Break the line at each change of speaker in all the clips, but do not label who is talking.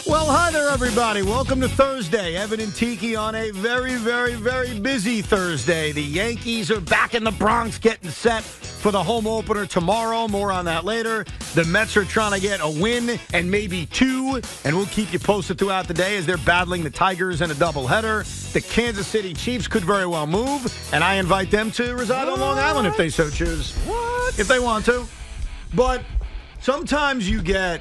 Well, hi there, everybody. Welcome to Thursday. Evan and Tiki on a very, very, very busy Thursday. The Yankees are back in the Bronx getting set for the home opener tomorrow. More on that later. The Mets are trying to get a win and maybe two, and we'll keep you posted throughout the day as they're battling the Tigers in a doubleheader. The Kansas City Chiefs could very well move, and I invite them to reside on Long Island if they so choose. What? If they want to. But sometimes you get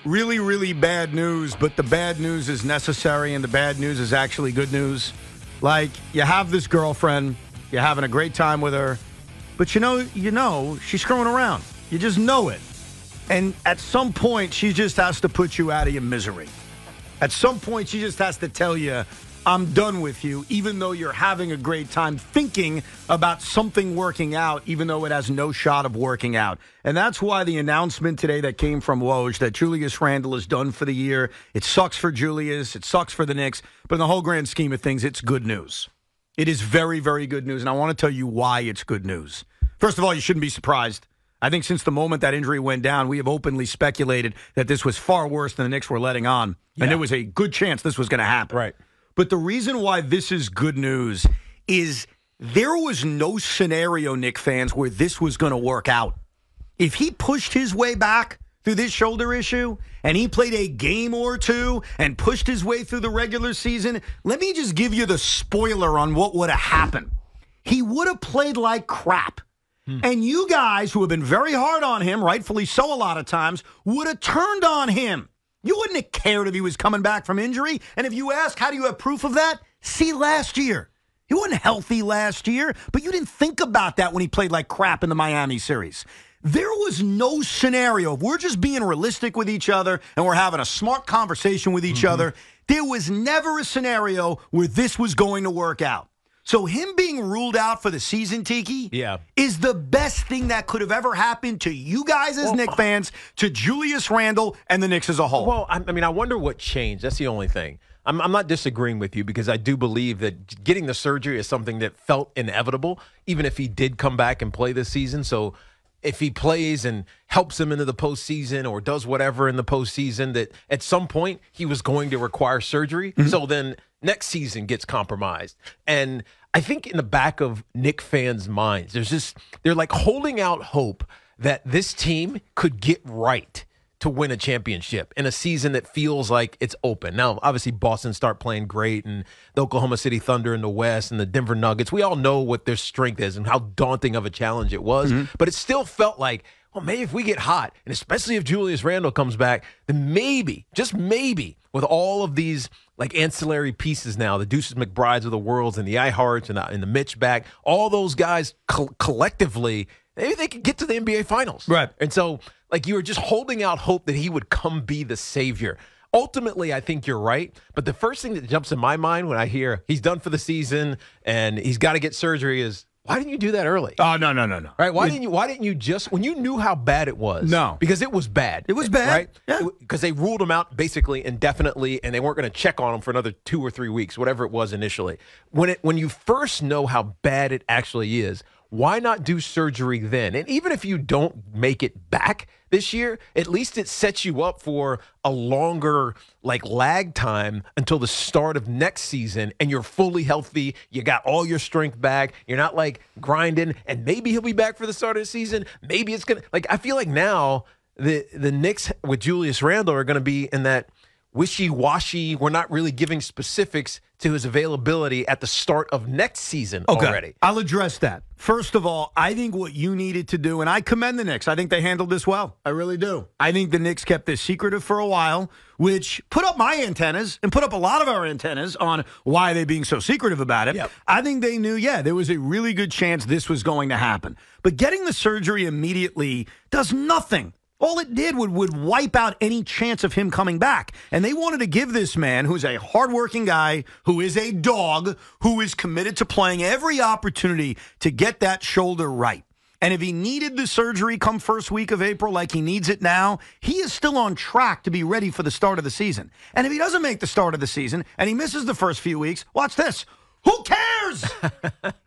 really, really bad news, but the bad news is necessary, and the bad news is actually good news. Like, you have this girlfriend, you're having a great time with her, but you know, she's screwing around. You just know it. And at some point, she just has to put you out of your misery. At some point, she just has to tell you, I'm done with you, even though you're having a great time thinking about something working out, even though it has no shot of working out. And that's why the announcement today that came from Woj that Julius Randle is done for the year. It sucks for Julius. It sucks for the Knicks. But in the whole grand scheme of things, it's good news. It is very, very good news. And I want to tell you why it's good news. First of all, you shouldn't be surprised. I think since the moment that injury went down, we have openly speculated that this was far worse than the Knicks were letting on. Yeah. And there was a good chance this was going to happen.
Right.
But the reason why this is good news is there was no scenario, Knick fans, where this was going to work out. If he pushed his way back through this shoulder issue and he played a game or two and pushed his way through the regular season, let me just give you the spoiler on what would have happened. He would have played like crap. And you guys who have been very hard on him, rightfully so a lot of times, would have turned on him. You wouldn't have cared if he was coming back from injury. And if you ask, how do you have proof of that? See last year. He wasn't healthy last year, but you didn't think about that when he played like crap in the Miami series. There was no scenario. If we're just being realistic with each other and we're having a smart conversation with each other, there was never a scenario where this was going to work out. So him being ruled out for the season, Tiki, is the best thing that could have ever happened to you guys as Knicks fans, to Julius Randle, and the Knicks as a whole.
Well, I mean, I wonder what changed. That's the only thing. I'm not disagreeing with you because I do believe that getting the surgery is something that felt inevitable, even if he did come back and play this season. So if he plays and helps him into the postseason or does whatever in the postseason, that at some point he was going to require surgery. So then next season gets compromised. And I think in the back of Knick fans' minds, they're like holding out hope that this team could get right to win a championship in a season that feels like it's open. Now, obviously, Boston start playing great, and the Oklahoma City Thunder in the West and the Denver Nuggets, we all know what their strength is and how daunting of a challenge it was. But it still felt like, well, maybe if we get hot, and especially if Julius Randle comes back, then maybe, just maybe, with all of these like ancillary pieces now, the Deuces McBrides of the worlds and the iHearts and the Mitch back, all those guys collectively, maybe they could get to the NBA Finals.
Right.
And so, like, you were just holding out hope that he would come be the savior. Ultimately, I think you're right. But the first thing that jumps in my mind when I hear he's done for the season and he's got to get surgery is, why didn't you do that early?
Oh, no.
Right? Why didn't you just, when you knew how bad it was?
No.
Because it was bad.
It was bad.
Right?
Yeah.
Because they ruled him out basically indefinitely, and they weren't going to check on him for another 2 or 3 weeks, whatever it was initially. When you first know how bad it actually is, why not do surgery then? And even if you don't make it back this year, at least it sets you up for a longer lag time until the start of next season, and you're fully healthy. You got all your strength back. You're not grinding, and maybe he'll be back for the start of the season. Maybe it's gonna I feel like now the Knicks with Julius Randle are gonna be in that wishy-washy, we're not really giving specifics to his availability at the start of next season already.
I'll address that. First of all, I think what you needed to do, and I commend the Knicks. I think they handled this well. I really do. I think the Knicks kept this secretive for a while, which put up my antennas and put up a lot of our antennas on why they're being so secretive about it.
Yep.
I think they knew, there was a really good chance this was going to happen. But getting the surgery immediately does nothing. All it did would wipe out any chance of him coming back. And they wanted to give this man, who's a hardworking guy, who is a dog, who is committed to playing every opportunity to get that shoulder right. And if he needed the surgery come first week of April like he needs it now, he is still on track to be ready for the start of the season. And if he doesn't make the start of the season and he misses the first few weeks, watch this. Who cares?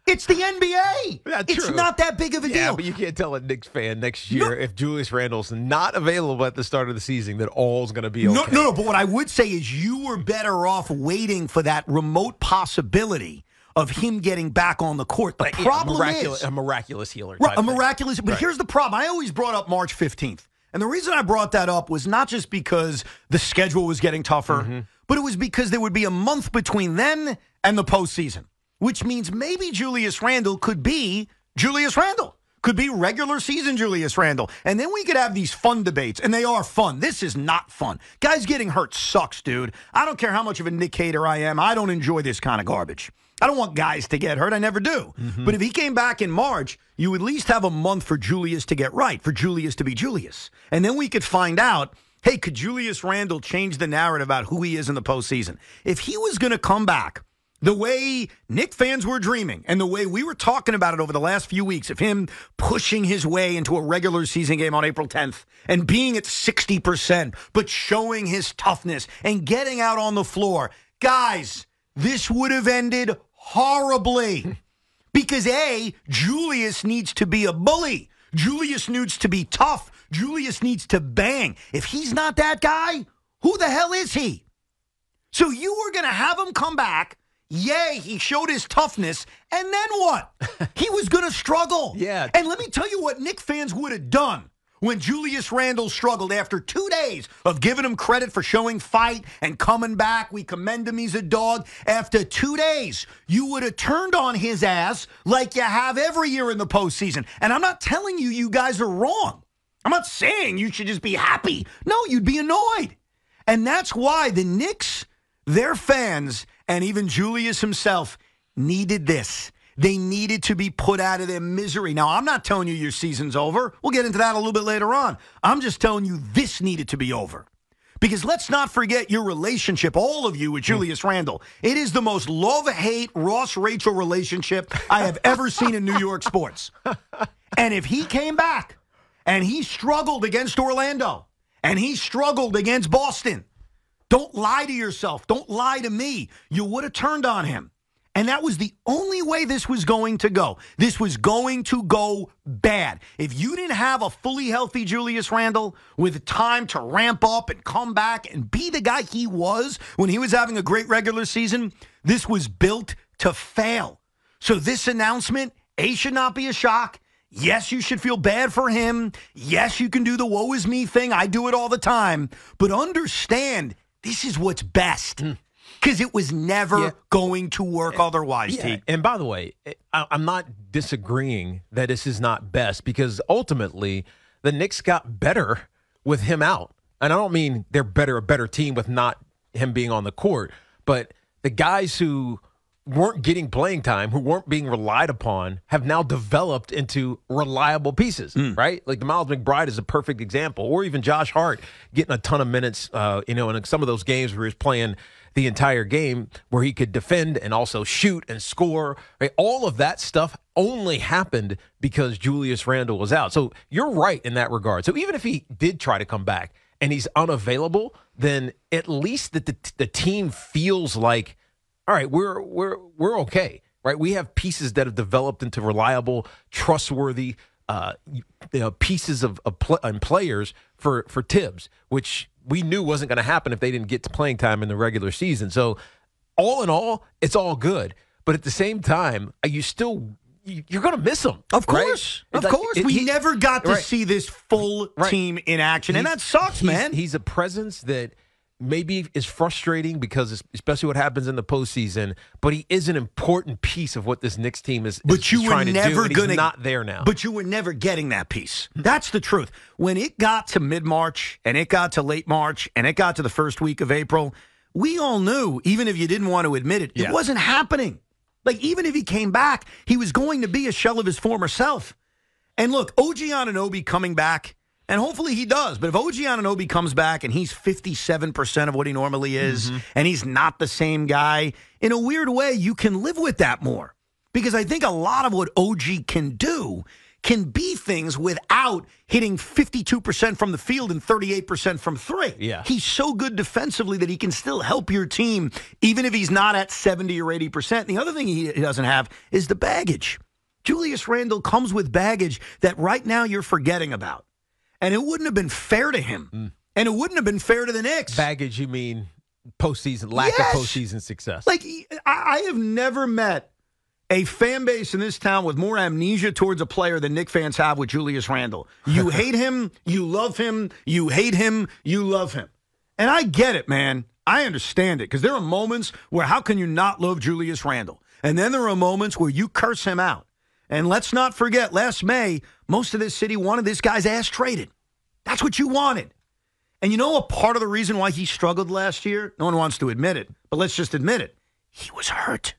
It's the NBA. It's not that big of a deal.
Yeah, but you can't tell a Knicks fan next year if Julius Randle's not available at the start of the season that all's going to be okay.
No, but what I would say is you were better off waiting for that remote possibility of him getting back on the court. The problem is
a miraculous healer.
Right, a miraculous. But here's the problem. I always brought up March 15th. And the reason I brought that up was not just because the schedule was getting tougher, but it was because there would be a month between then and the postseason, which means maybe Julius Randle could be Julius Randle, could be regular season Julius Randle. And then we could have these fun debates, and they are fun. This is not fun. Guys getting hurt sucks, dude. I don't care how much of a Knick hater I am. I don't enjoy this kind of garbage. I don't want guys to get hurt. I never do. But if he came back in March, you at least have a month for Julius to get right, for Julius to be Julius. And then we could find out, hey, could Julius Randle change the narrative about who he is in the postseason? If he was going to come back the way Knick fans were dreaming and the way we were talking about it over the last few weeks of him pushing his way into a regular season game on April 10th and being at 60%, but showing his toughness and getting out on the floor, guys, this would have ended horribly because, A, Julius needs to be a bully. Julius needs to be tough. Julius needs to bang. If he's not that guy, who the hell is he? So you were going to have him come back. Yay, he showed his toughness. And then what? He was going to struggle.
Yeah.
And let me tell you what Knick fans would have done when Julius Randle struggled after 2 days of giving him credit for showing fight and coming back. We commend him. He's a dog. After 2 days, you would have turned on his ass like you have every year in the postseason. And I'm not telling you you guys are wrong. I'm not saying you should just be happy. No, you'd be annoyed. And that's why the Knicks, their fans, and even Julius himself needed this. They needed to be put out of their misery. Now, I'm not telling you your season's over. We'll get into that a little bit later on. I'm just telling you this needed to be over. Because let's not forget your relationship, all of you, with Julius Randle. It is the most love-hate Ross-Rachel relationship I have ever seen in New York sports. And if he came back and he struggled against Orlando and he struggled against Boston, don't lie to yourself. Don't lie to me. You would have turned on him. And that was the only way this was going to go. This was going to go bad. If you didn't have a fully healthy Julius Randle with time to ramp up and come back and be the guy he was when he was having a great regular season, this was built to fail. So this announcement, A, should not be a shock. Yes, you should feel bad for him. Yes, you can do the woe is me thing. I do it all the time. But understand, this is what's best. Because it was never going to work otherwise, T.
And by the way, I'm not disagreeing that this is not best because ultimately the Knicks got better with him out. And I don't mean they're a better team with not him being on the court, but the guys who weren't getting playing time, who weren't being relied upon, have now developed into reliable pieces, right? Like the Miles McBride is a perfect example, or even Josh Hart getting a ton of minutes, in some of those games where he's playing the entire game where he could defend and also shoot and score. Right? All of that stuff only happened because Julius Randle was out. So you're right in that regard. So even if he did try to come back and he's unavailable, then at least the team feels like, all right, we're okay, right? We have pieces that have developed into reliable, trustworthy pieces of players for Tibbs, which we knew wasn't going to happen if they didn't get to playing time in the regular season. So all in all, it's all good. But at the same time, you're going to miss him.
Of course. Right? Of course. We never got to see this full team in action. And that sucks, man.
He's a presence that maybe is frustrating because especially what happens in the postseason, but he is an important piece of what this Knicks team is trying to do, and he's not there now.
But you were never getting that piece. That's the truth. When it got to mid-March, and it got to late March, and it got to the first week of April, we all knew, even if you didn't want to admit it, it wasn't happening. Like, even if he came back, he was going to be a shell of his former self. And look, OG Anunoby coming back, and hopefully he does. But if OG Anunoby comes back and he's 57% of what he normally is, and he's not the same guy, in a weird way, you can live with that more. Because I think a lot of what OG can do can be things without hitting 52% from the field and 38% from three.
Yeah.
He's so good defensively that he can still help your team, even if he's not at 70 or 80%. The other thing he doesn't have is the baggage. Julius Randle comes with baggage that right now you're forgetting about. And it wouldn't have been fair to him. And it wouldn't have been fair to the Knicks.
Baggage, you mean postseason, lack of postseason success.
Like, I have never met a fan base in this town with more amnesia towards a player than Knicks fans have with Julius Randle. You hate him, you love him, you hate him, you love him. And I get it, man. I understand it, because there are moments where how can you not love Julius Randle? And then there are moments where you curse him out. And let's not forget, last May, most of this city wanted this guy's ass traded. That's what you wanted. And you know a part of the reason why he struggled last year? No one wants to admit it, but let's just admit it. He was hurt.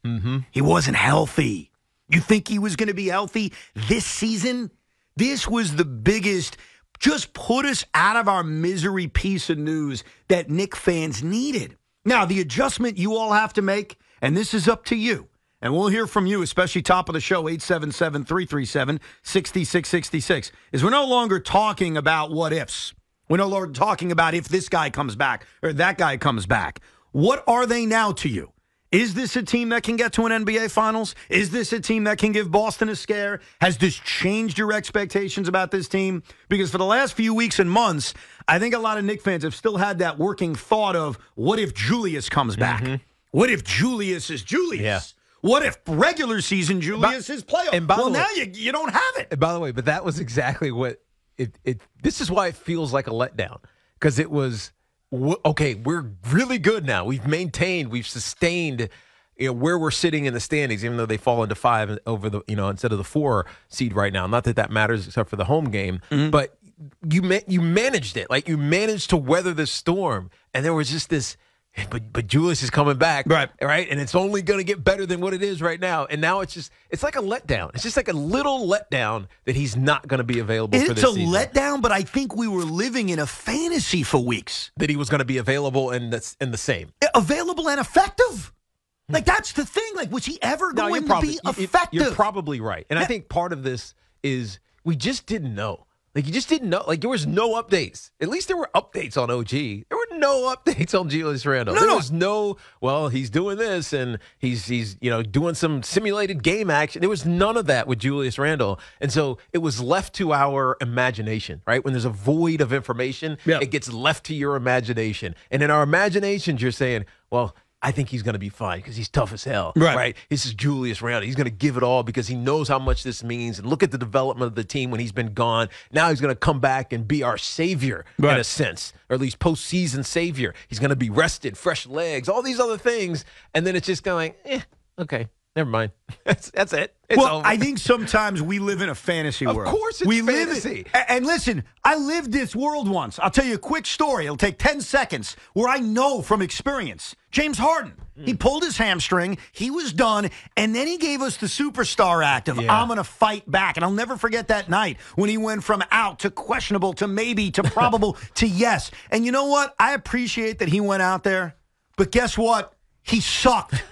He wasn't healthy. You think he was going to be healthy this season? This was the biggest, just put us out of our misery piece of news that Knicks fans needed. Now, the adjustment you all have to make, and this is up to you, and we'll hear from you, especially top of the show, 877-337-6666, is we're no longer talking about what ifs. We're no longer talking about if this guy comes back or that guy comes back. What are they now to you? Is this a team that can get to an NBA Finals? Is this a team that can give Boston a scare? Has this changed your expectations about this team? Because for the last few weeks and months, I think a lot of Knicks fans have still had that working thought of, what if Julius comes back? What if Julius is Julius?
Yeah.
What if regular season Julius is playoff?
And by the way,
now you don't have it.
And by the way, but that was exactly what it this is why it feels like a letdown. Because it was, okay, we're really good now. We've maintained, we've sustained, where we're sitting in the standings, even though they fall into 5 over the, instead of the 4 seed right now. Not that matters except for the home game, but you managed it. Like, you managed to weather this storm, and there was just this. But Julius is coming back, right? And it's only going to get better than what it is right now. And now it's like a letdown. It's just like a little letdown that he's not going to be available for this season.
It's a letdown, but I think we were living in a fantasy for weeks.
That he was going to be available and the same.
Available and effective. Like, that's the thing. Like, was he ever going to be effective?
You're probably right. And I think part of this is we just didn't know. Like, you just didn't know. Like, there was no updates. At least there were updates on OG. There were no updates on Julius Randle. There was no, well, he's doing this and he's doing some simulated game action. There was none of that with Julius Randle. And so it was left to our imagination, right? When there's a void of information, it gets left to your imagination. And in our imaginations, you're saying, well, I think he's going to be fine because he's tough as hell, right? This is Julius Randle. He's going to give it all because he knows how much this means. And look at the development of the team when he's been gone. Now he's going to come back and be our savior in a sense, or at least postseason savior. He's going to be rested, fresh legs, all these other things. And then it's just going, okay, never mind. That's it. It's over.
I think sometimes we live in a fantasy world.
Of course it's fantasy.
And listen, I lived this world once. I'll tell you a quick story. It'll take 10 seconds where I know from experience. James Harden. He pulled his hamstring. He was done. And then he gave us the superstar act of, I'm going to fight back. And I'll never forget that night when he went from out to questionable to maybe to probable to yes. And you know what? I appreciate that he went out there. But guess what? He sucked.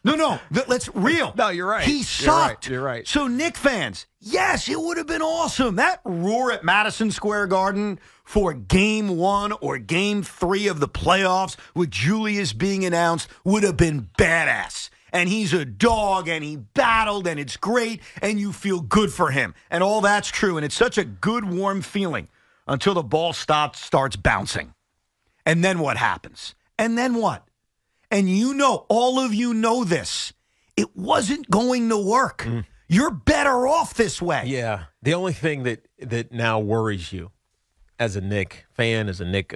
No, let's real.
No, you're right.
He sucked.
You're right.
So, Knicks fans, yes, it would have been awesome. That roar at Madison Square Garden for Game 1 or Game 3 of the playoffs with Julius being announced would have been badass. And he's a dog, and he battled, and it's great, and you feel good for him. And all that's true, and it's such a good, warm feeling until the ball starts bouncing. And then what happens? And then what? And all of you know this. It wasn't going to work. You're better off this way.
Yeah. The only thing that now worries you as a Knicks fan, as a Knicks,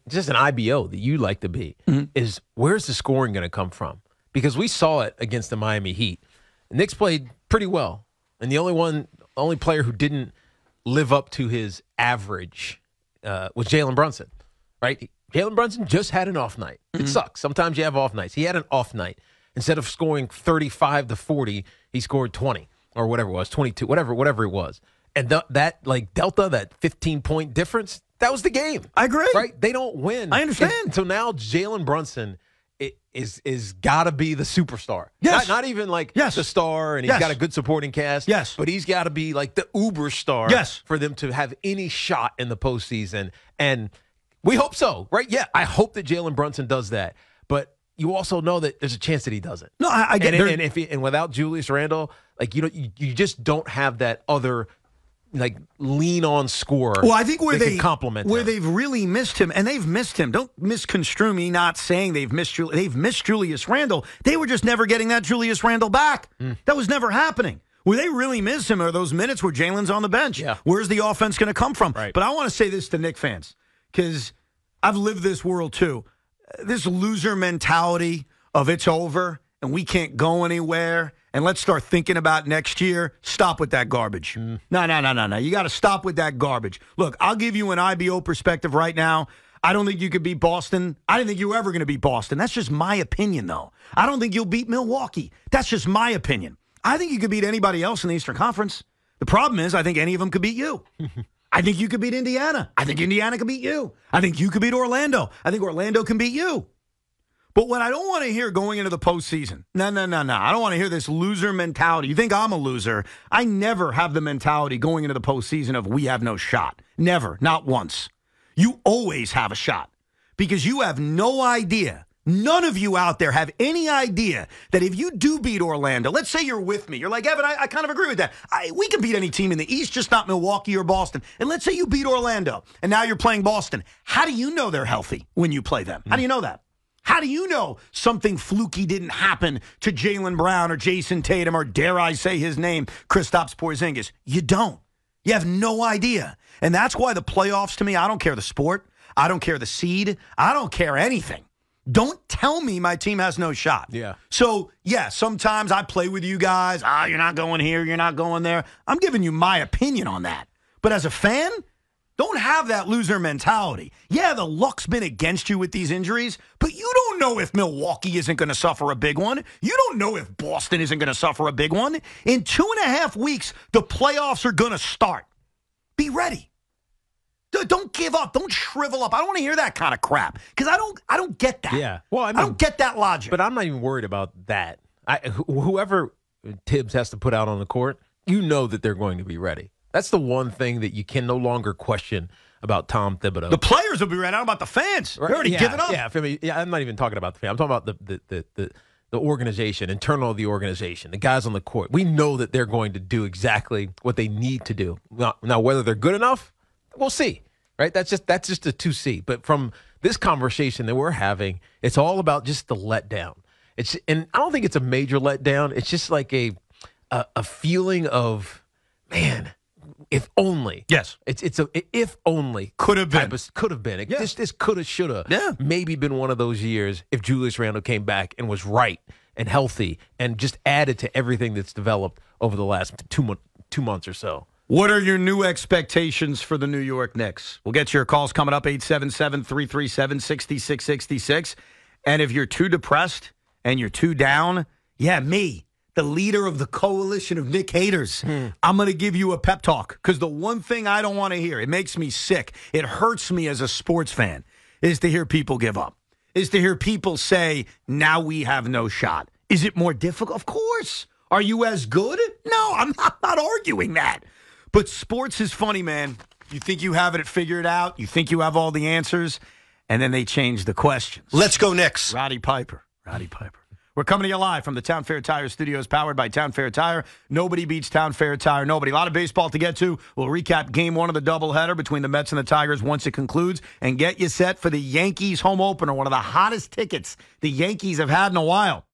just an IBO that you like to be, is where's the scoring going to come from? Because we saw it against the Miami Heat. The Knicks played pretty well. And the only player who didn't live up to his average was Jaylen Brunson, right? Jaylen Brunson just had an off night. It sucks. Sometimes you have off nights. He had an off night. Instead of scoring 35 to 40, he scored 20 or whatever it was, 22, whatever it was. And that delta, that 15-point difference, that was the game.
I agree.
Right? They don't win.
I understand.
So now Jaylen Brunson is got to be the superstar.
Yes.
Not even like
yes.
the star, and he's got a good supporting cast.
Yes.
But he's got to be like the uber star for them to have any shot in the postseason. And we hope so, right? Yeah, I hope that Jaylen Brunson does that. But you also know that there's a chance that he doesn't.
No, I get
it. And without Julius Randle, like, you just don't have that other like lean on scorer.
Well, I think where
they've
really missed him, and they've missed him. Don't misconstrue me not saying they've missed Julius Randle. They were just never getting that Julius Randle back. That was never happening. Where they really miss him are those minutes where Jaylen's on the bench.
Yeah.
Where's the offense going to come from?
Right.
But I want to say this to Knicks fans, because I've lived this world too. This loser mentality of it's over and we can't go anywhere and let's start thinking about next year. Stop with that garbage. No. You got to stop with that garbage. Look, I'll give you an IBO perspective right now. I don't think you could beat Boston. I didn't think you were ever going to beat Boston. That's just my opinion, though. I don't think you'll beat Milwaukee. That's just my opinion. I think you could beat anybody else in the Eastern Conference. The problem is I think any of them could beat you. I think you could beat Indiana. I think Indiana could beat you. I think you could beat Orlando. I think Orlando can beat you. But what I don't want to hear going into the postseason, no. I don't want to hear this loser mentality. You think I'm a loser? I never have the mentality going into the postseason of we have no shot. Never. Not once. You always have a shot because you have no idea. None of you out there have any idea that if you do beat Orlando, let's say you're with me. You're like, Evan, I kind of agree with that. We can beat any team in the East, just not Milwaukee or Boston. And let's say you beat Orlando, and now you're playing Boston. How do you know they're healthy when you play them? How do you know that? How do you know something fluky didn't happen to Jaylen Brown or Jason Tatum or, dare I say his name, Kristaps Porzingis? You don't. You have no idea. And that's why the playoffs, to me, I don't care the sport. I don't care the seed. I don't care anything. Don't tell me my team has no shot.
Yeah.
So, yeah, sometimes I play with you guys. You're not going here. You're not going there. I'm giving you my opinion on that. But as a fan, don't have that loser mentality. Yeah, the luck's been against you with these injuries, but you don't know if Milwaukee isn't going to suffer a big one. You don't know if Boston isn't going to suffer a big one. In 2.5 weeks, the playoffs are going to start. Be ready. Don't give up. Don't shrivel up. I don't want to hear that kind of crap because I don't get that.
Yeah. Well, I
don't get that logic.
But I'm not even worried about that. Whoever Tibbs has to put out on the court, you know that they're going to be ready. That's the one thing that you can no longer question about Tom Thibodeau.
The players will be ready. I don't know about the fans. They're already giving up.
Yeah, for me, I'm not even talking about the fans. I'm talking about the organization, internal of the organization, the guys on the court. We know that they're going to do exactly what they need to do. Now whether they're good enough, we'll see. Right? That's just a 2C. But from this conversation that we're having, it's all about just the letdown. And I don't think it's a major letdown. It's just like a feeling of, man, if only.
Yes.
It's a if only.
Could have been.
Could have been.
Yeah.
This could have, should have.
Yeah.
Maybe been one of those years if Julius Randle came back and was right and healthy and just added to everything that's developed over the last 2 months or so.
What are your new expectations for the New York Knicks? We'll get to your calls coming up, 877-337-6666. And if you're too depressed and you're too down, me, the leader of the coalition of Knick haters, I'm going to give you a pep talk because the one thing I don't want to hear, it makes me sick, it hurts me as a sports fan, is to hear people give up, is to hear people say, now we have no shot. Is it more difficult? Of course. Are you as good? No, I'm not arguing that. But sports is funny, man. You think you have it figured out. You think you have all the answers. And then they change the questions.
Let's go Knicks.
Roddy Piper. We're coming to you live from the Town Fair Tire Studios, powered by Town Fair Tire. Nobody beats Town Fair Tire. Nobody. A lot of baseball to get to. We'll recap Game 1 of the doubleheader between the Mets and the Tigers once it concludes and get you set for the Yankees home opener, one of the hottest tickets the Yankees have had in a while.